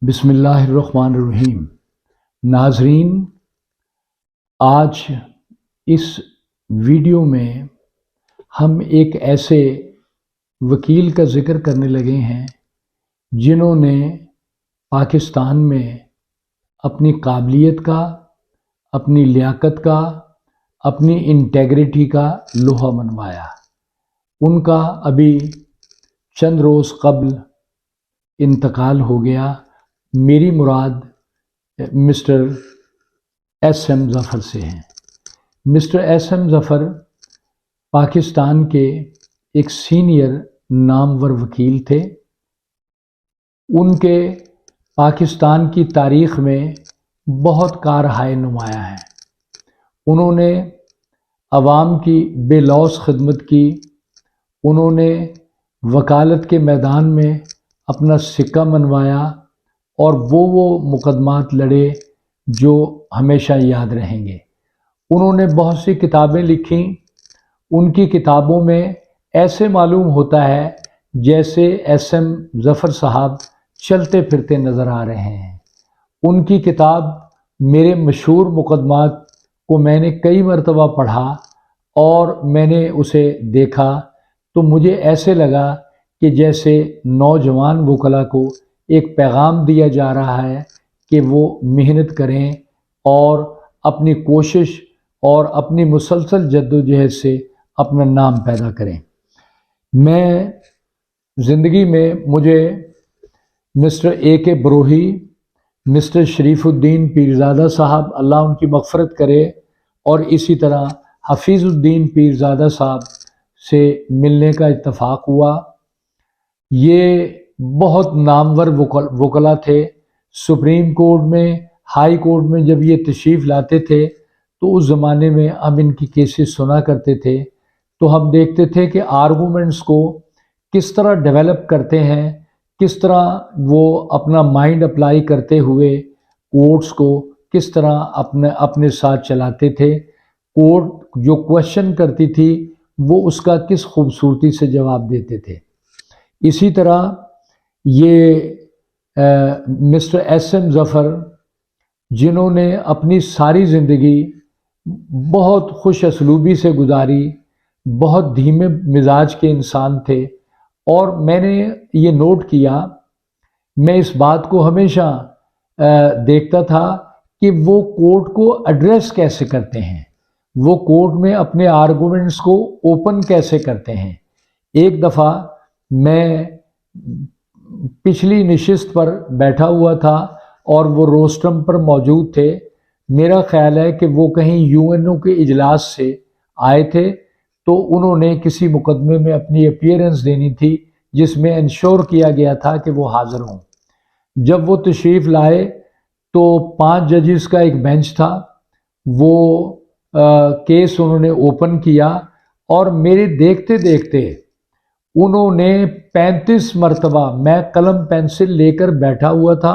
بسم اللہ الرحمن الرحیم۔ ناظرین، آج اس ویڈیو میں ہم ایک ایسے وکیل کا ذکر کرنے لگے ہیں جنہوں نے پاکستان میں اپنی قابلیت کا، اپنی لیاقت کا، اپنی انٹیگریٹی کا لوہا منوایا۔ ان کا ابھی چند روز قبل انتقال ہو گیا۔ میری مراد مسٹر ایس ایم ظفر سے ہیں۔ مسٹر ایس ایم ظفر پاکستان کے ایک سینئر نامور وکیل تھے۔ ان کے پاکستان کی تاریخ میں بہت کارہائے نمایاں ہیں۔ انہوں نے عوام کی بے لوث خدمت کی۔ انہوں نے وکالت کے میدان میں اپنا سکہ منوایا اور وہ مقدمات لڑے جو ہمیشہ یاد رہیں گے۔ انہوں نے بہت سی کتابیں لکھیں۔ ان کی کتابوں میں ایسے معلوم ہوتا ہے جیسے ایس ایم ظفر صاحب چلتے پھرتے نظر آ رہے ہیں۔ ان کی کتاب میرے مشہور مقدمات کو میں نے کئی مرتبہ پڑھا اور میں نے اسے دیکھا تو مجھے ایسے لگا کہ جیسے نوجوان وکلاء کو ایک پیغام دیا جا رہا ہے کہ وہ محنت کریں اور اپنی کوشش اور اپنی مسلسل جدوجہد سے اپنا نام پیدا کریں۔ میں زندگی میں مجھے مسٹر اے کے بروہی، مسٹر شریف الدین پیرزادہ صاحب، اللہ ان کی مغفرت کرے، اور اسی طرح حفیظ الدین پیرزادہ صاحب سے ملنے کا اتفاق ہوا۔ یہ بہت نامور وکلاء تھے۔ سپریم کورٹ میں، ہائی کورٹ میں جب یہ تشریف لاتے تھے تو اس زمانے میں ہم ان کی کیسز سنا کرتے تھے تو ہم دیکھتے تھے کہ آرگومنٹس کو کس طرح ڈیولپ کرتے ہیں، کس طرح وہ اپنا مائنڈ اپلائی کرتے ہوئے کورٹس کو کس طرح اپنے ساتھ چلاتے تھے۔ کورٹ جو کوشچن کرتی تھی وہ اس کا کس خوبصورتی سے جواب دیتے تھے۔ اسی طرح یہ مسٹر ایس ایم ظفر، جنہوں نے اپنی ساری زندگی بہت خوش اسلوبی سے گزاری، بہت دھیمے مزاج کے انسان تھے، اور میں نے یہ نوٹ کیا، میں اس بات کو ہمیشہ دیکھتا تھا کہ وہ کورٹ کو ایڈریس کیسے کرتے ہیں، وہ کورٹ میں اپنے آرگومنٹس کو اوپن کیسے کرتے ہیں۔ ایک دفعہ میں پچھلی نشست پر بیٹھا ہوا تھا اور وہ روسٹرم پر موجود تھے۔ میرا خیال ہے کہ وہ کہیں یو این او کے اجلاس سے آئے تھے تو انہوں نے کسی مقدمے میں اپنی اپیئرنس دینی تھی جس میں انشور کیا گیا تھا کہ وہ حاضر ہوں۔ جب وہ تشریف لائے تو 5 ججز کا ایک بینچ تھا، وہ کیس انہوں نے اوپن کیا اور میرے دیکھتے دیکھتے انہوں نے 35 مرتبہ، میں قلم پینسل لے کر بیٹھا ہوا تھا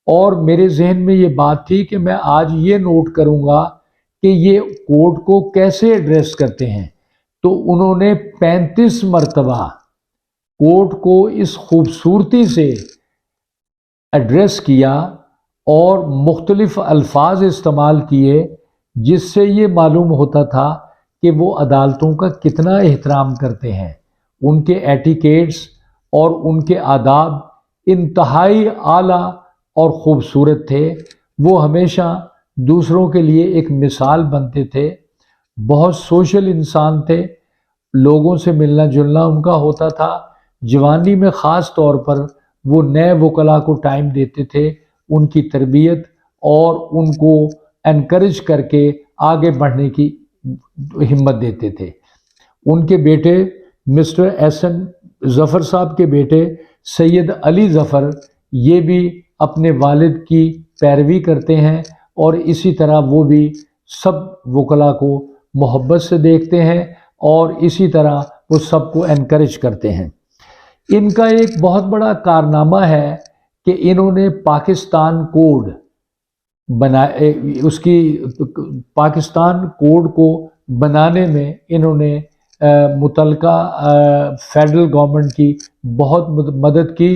اور میرے ذہن میں یہ بات تھی کہ میں آج یہ نوٹ کروں گا کہ یہ کورٹ کو کیسے ایڈریس کرتے ہیں۔ تو انہوں نے 35 مرتبہ کورٹ کو اس خوبصورتی سے ایڈریس کیا اور مختلف الفاظ استعمال کیے جس سے یہ معلوم ہوتا تھا کہ وہ عدالتوں کا کتنا احترام کرتے ہیں۔ ان کے ایٹیکیٹس اور ان کے آداب انتہائی اعلیٰ اور خوبصورت تھے۔ وہ ہمیشہ دوسروں کے لیے ایک مثال بنتے تھے۔ بہت سوشل انسان تھے، لوگوں سے ملنا جلنا ان کا ہوتا تھا۔ جوانی میں خاص طور پر وہ نئے وکلاء کو ٹائم دیتے تھے، ان کی تربیت اور ان کو انکریج کر کے آگے بڑھنے کی ہمت دیتے تھے۔ ان کے بیٹے مسٹر ایس ایم ظفر صاحب کے بیٹے سید علی ظفر، یہ بھی اپنے والد کی پیروی کرتے ہیں اور اسی طرح وہ بھی سب وکلاء کو محبت سے دیکھتے ہیں اور اسی طرح وہ سب کو انکریج کرتے ہیں۔ ان کا ایک بہت بڑا کارنامہ ہے کہ انہوں نے پاکستان کوڈ بنائے، اس کی پاکستان کوڈ کو بنانے میں انہوں نے متعلقہ فیڈرل گورنمنٹ کی بہت مدد کی۔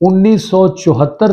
1974